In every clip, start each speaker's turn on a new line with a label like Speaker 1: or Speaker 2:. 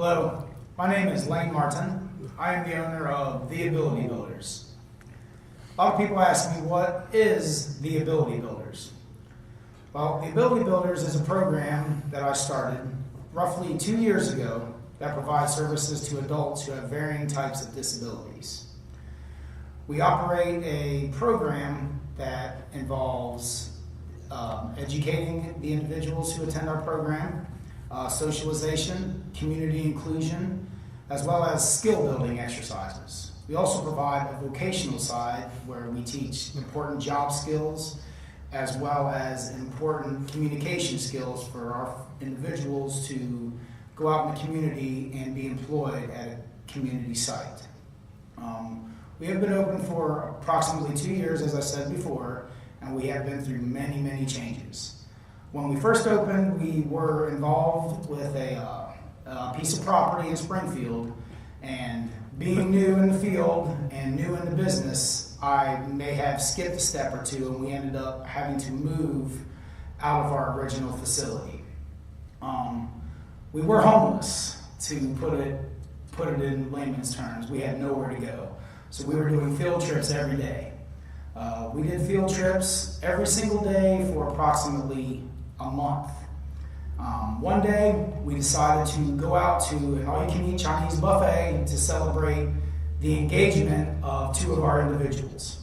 Speaker 1: Hello, my name is Lane Martin. I am the owner of The Ability Builders. A lot of people ask me, what is The Ability Builders? Well, The Ability Builders is a program that I started roughly 2 years ago that provides services to adults who have varying types of disabilities. We operate a program that involves educating the individuals who attend our program, socialization, community inclusion, as well as skill building exercises. We also provide a vocational side where we teach important job skills as well as important communication skills for our individuals to go out in the community and be employed at a community site. We have been open for approximately 2 years, as I said before, and we have been through many, many changes. When we first opened, we were involved with a piece of property in Springfield, and being new in the field and new in the business, I may have skipped a step or two, and we ended up having to move out of our original facility. We were homeless, to put it in layman's terms. We had nowhere to go. So we were doing field trips every day. We did field trips every single day for approximately a month. One day, we decided to go out to an all-you-can-eat Chinese buffet to celebrate the engagement of 2 of our individuals.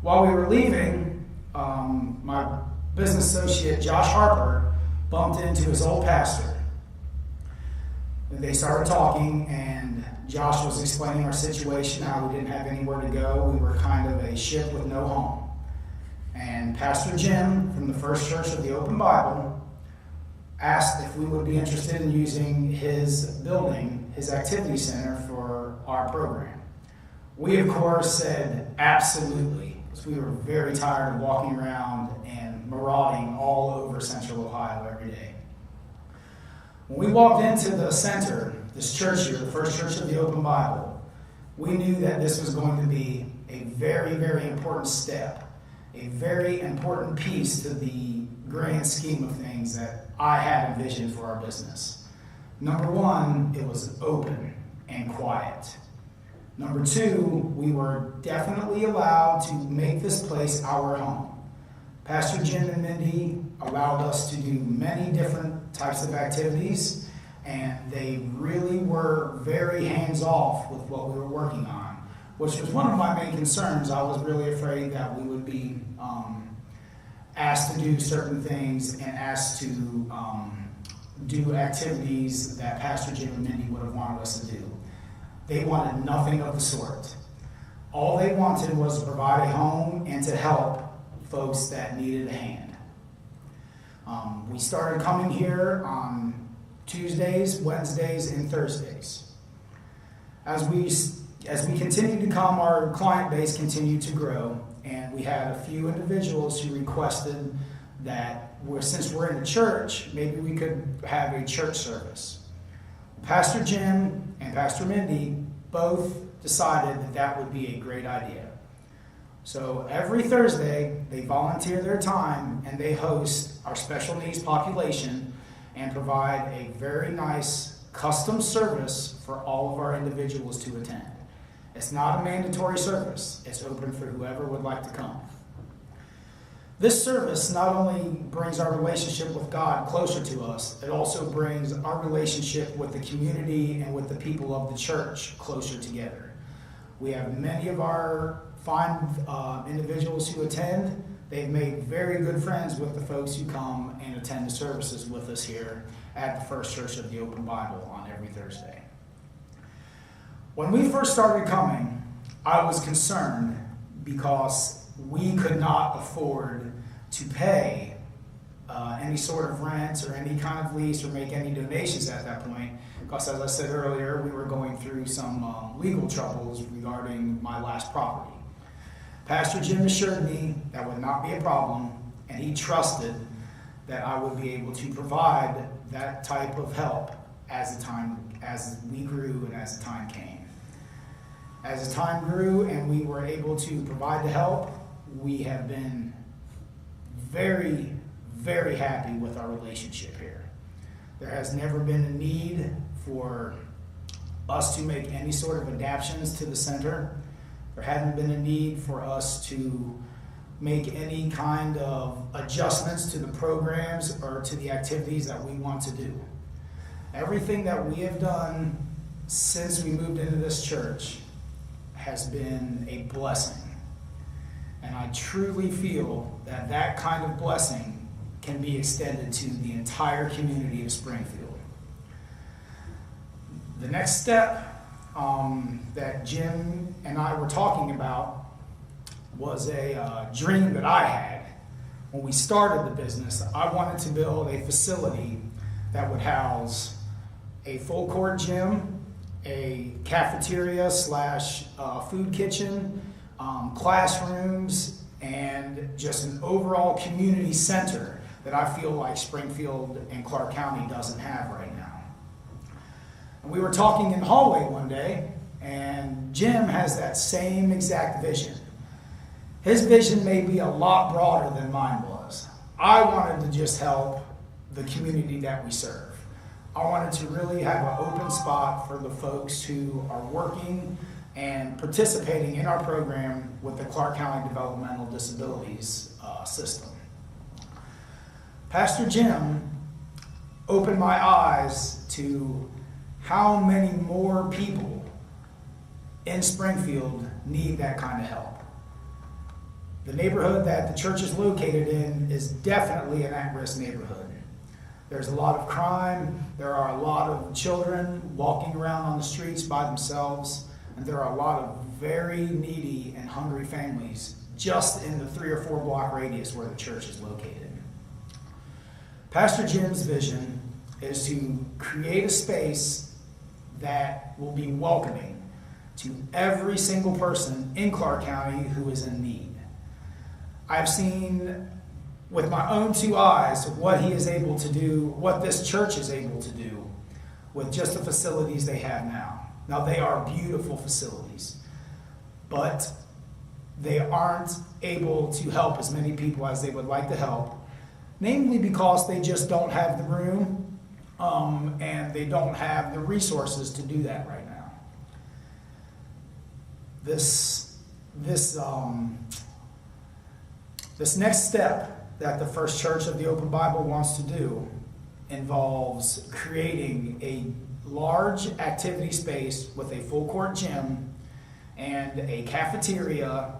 Speaker 1: While we were leaving, my business associate, Josh Harper, bumped into his old pastor. They started talking, and Josh was explaining our situation, how we didn't have anywhere to go. We were kind of a ship with no home. And Pastor Jim from the First Church of the Open Bible asked if we would be interested in using his building, his activity center, for our program. We, of course, said absolutely, because we were very tired of walking around and marauding all over Central Ohio every day. When we walked into the center, this church here, the First Church of the Open Bible, we knew that this was going to be a very, very important step, a very important piece to the grand scheme of things that I had envisioned for our business. Number one, it was open and quiet. Number 2, we were definitely allowed to make this place our home. Pastor Jim and Mindy allowed us to do many different types of activities, and they really were very hands-off with what we were working on, which was one of my main concerns. I was really afraid that we would be asked to do certain things and asked to do activities that Pastor Jim and Mindy would have wanted us to do. They wanted nothing of the sort. All they wanted was to provide a home and to help folks that needed a hand. We started coming here on Tuesdays, Wednesdays, and Thursdays. As we continued to come, our client base continued to grow, and we had a few individuals who requested that since we're in the church, maybe we could have a church service. Pastor Jim and Pastor Mindy both decided that that would be a great idea. So every Thursday, they volunteer their time and they host our special needs population and provide a very nice custom service for all of our individuals to attend. It's not a mandatory service. It's open for whoever would like to come. This service not only brings our relationship with God closer to us, it also brings our relationship with the community and with the people of the church closer together. We have many of our fine individuals who attend. They've made very good friends with the folks who come and attend the services with us here at the First Church of the Open Bible on every Thursday. When we first started coming, I was concerned because we could not afford to pay any sort of rent or any kind of lease or make any donations at that point, because as I said earlier, we were going through some legal troubles regarding my last property. Pastor Jim assured me that would not be a problem, and he trusted that I would be able to provide that type of help as we grew and as the time came. As the time grew and we were able to provide the help, we have been very, very happy with our relationship here. There has never been a need for us to make any sort of adaptations to the center. There hadn't been a need for us to make any kind of adjustments to the programs or to the activities that we want to do. Everything that we have done since we moved into this church has been a blessing. And I truly feel that that kind of blessing can be extended to the entire community of Springfield. The next step that Jim and I were talking about was a dream that I had. When we started the business, I wanted to build a facility that would house a full court gym, a cafeteria slash food kitchen, classrooms, and just an overall community center that I feel like Springfield and Clark County doesn't have right now. And we were talking in the hallway one day, and Jim has that same exact vision. His vision may be a lot broader than mine was. I wanted to just help the community that we serve. I wanted to really have an open spot for the folks who are working and participating in our program with the Clark County Developmental Disabilities System. Pastor Jim opened my eyes to how many more people in Springfield need that kind of help. The neighborhood that the church is located in is definitely an at-risk neighborhood. There's a lot of crime, there are a lot of children walking around on the streets by themselves, and there are a lot of very needy and hungry families just in the 3 or 4 block radius where the church is located. Pastor Jim's vision is to create a space that will be welcoming to every single person in Clark County who is in need. I've seen with my own 2 eyes what he is able to do, what this church is able to do with just the facilities they have now. Now, they are beautiful facilities, but they aren't able to help as many people as they would like to help, namely because they just don't have the room and they don't have the resources to do that right now. This next step that the First Church of the Open Bible wants to do involves creating a large activity space with a full court gym and a cafeteria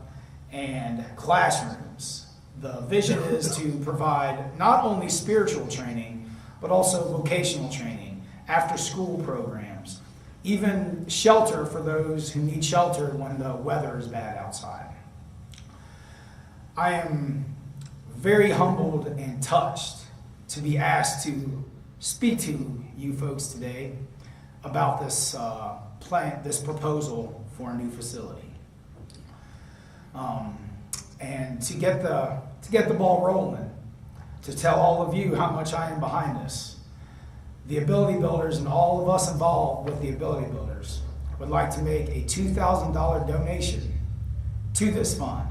Speaker 1: and classrooms. The vision is to provide not only spiritual training, but also vocational training, after school programs, even shelter for those who need shelter when the weather is bad outside. I am very humbled and touched to be asked to speak to you folks today about this this proposal for a new facility, and to get the ball rolling, to tell all of you how much I am behind this. The Ability Builders and all of us involved with the Ability Builders would like to make a $2,000 donation to this fund.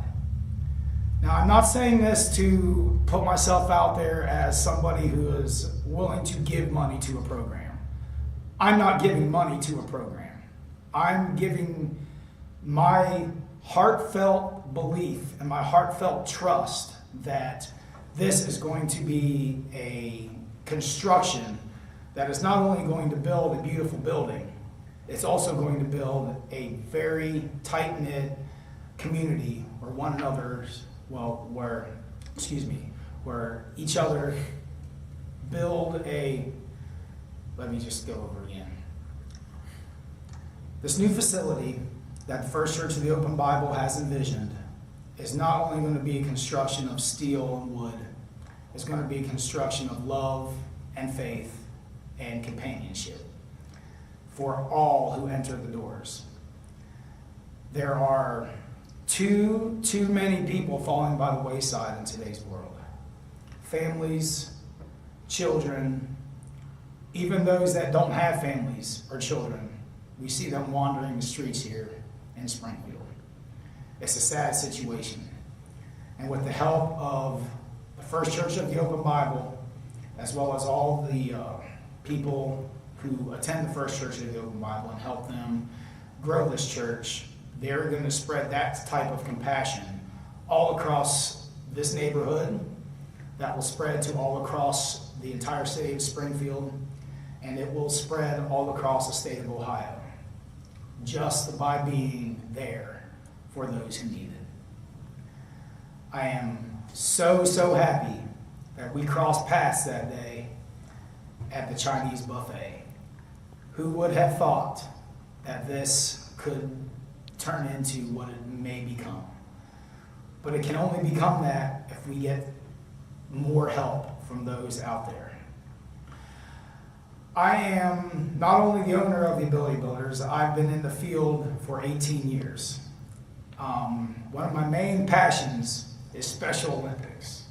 Speaker 1: Now, I'm not saying this to put myself out there as somebody who is willing to give money to a program. I'm not giving money to a program. I'm giving my heartfelt belief and my heartfelt trust that this is going to be a construction that is not only going to build a beautiful building, it's also going to build a very tight-knit community where one another's where each other build a, let me just go over again. This new facility that the First Church of the Open Bible has envisioned is not only going to be a construction of steel and wood, it's going to be a construction of love and faith and companionship for all who enter the doors. There are too many people falling by the wayside in today's world. Families, children, even those that don't have families or children, we see them wandering the streets here in Springfield. It's a sad situation. And with the help of the First Church of the Open Bible, as well as all the people who attend the First Church of the Open Bible and help them grow this church, they're going to spread that type of compassion all across this neighborhood, that will spread to all across the entire city of Springfield, and it will spread all across the state of Ohio, just by being there for those who need it. I am so, so happy that we crossed paths that day at the Chinese buffet. Who would have thought that this could turn into what it may become? But it can only become that if we get more help from those out there. I am not only the owner of the Ability Builders, I've been in the field for 18 years. One of my main passions is Special Olympics.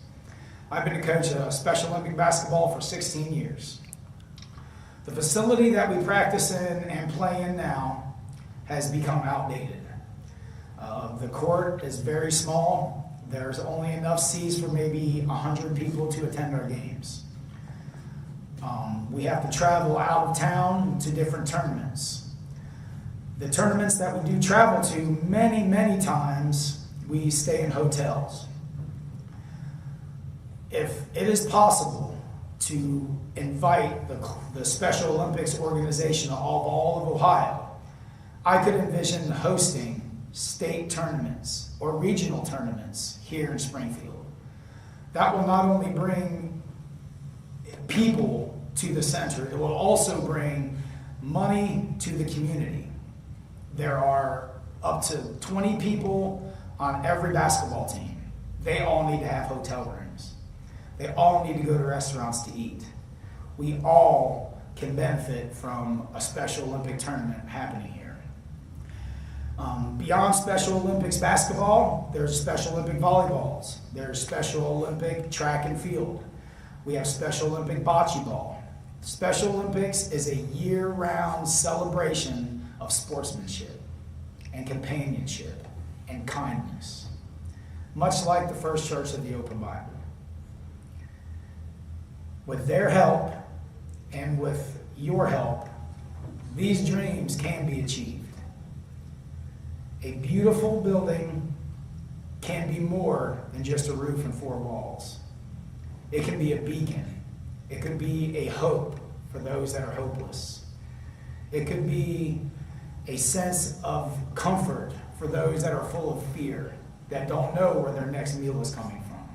Speaker 1: I've been a coach of Special Olympic basketball for 16 years. The facility that we practice in and play in now has become outdated. The court is very small. There's only enough seats for maybe 100 people to attend our games. We have to travel out of town to different tournaments. The tournaments that we do travel to, many, many times, we stay in hotels. If it is possible to invite the Special Olympics organization of all of Ohio, I could envision hosting state tournaments or regional tournaments here in Springfield. That will not only bring people to the center, it will also bring money to the community. There are up to 20 people on every basketball team. They all need to have hotel rooms. They all need to go to restaurants to eat. We all can benefit from a Special Olympic tournament happening here. Beyond Special Olympics basketball, there's Special Olympic volleyballs. There's Special Olympic track and field. We have Special Olympic bocce ball. Special Olympics is a year-round celebration of sportsmanship and companionship and kindness, much like the First Church of the Open Bible. With their help and with your help, these dreams can be achieved. A beautiful building can be more than just a roof and four walls. It can be a beacon. It could be a hope for those that are hopeless. It could be a sense of comfort for those that are full of fear, that don't know where their next meal is coming from.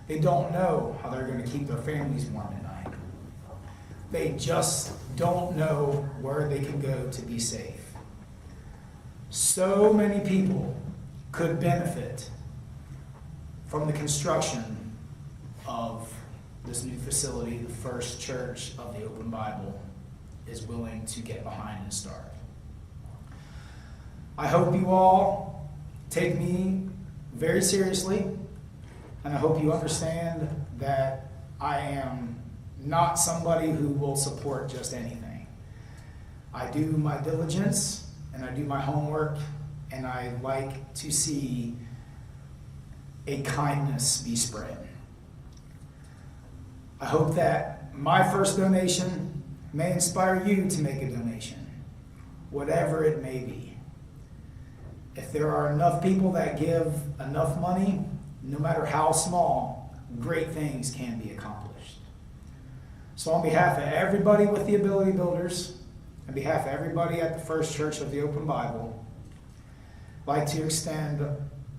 Speaker 1: They don't know how they're going to keep their families warm at night. They just don't know where they can go to be safe. So many people could benefit from the construction of this new facility the First Church of the Open Bible is willing to get behind and start. I hope you all take me very seriously, and I hope you understand that I am not somebody who will support just anything. I do my diligence, and I do my homework, and I like to see a kindness be spread. I hope that my first donation may inspire you to make a donation, whatever it may be. If there are enough people that give enough money, no matter how small, great things can be accomplished. So on behalf of everybody with the Ability Builders, on behalf of everybody at the First Church of the Open Bible, I'd like to extend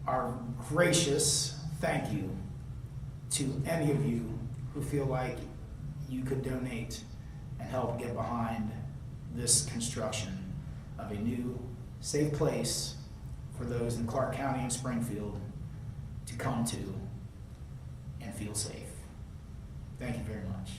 Speaker 1: our gracious thank you to any of you who feel like you could donate and help get behind this construction of a new, safe place for those in Clark County and Springfield to come to and feel safe. Thank you very much.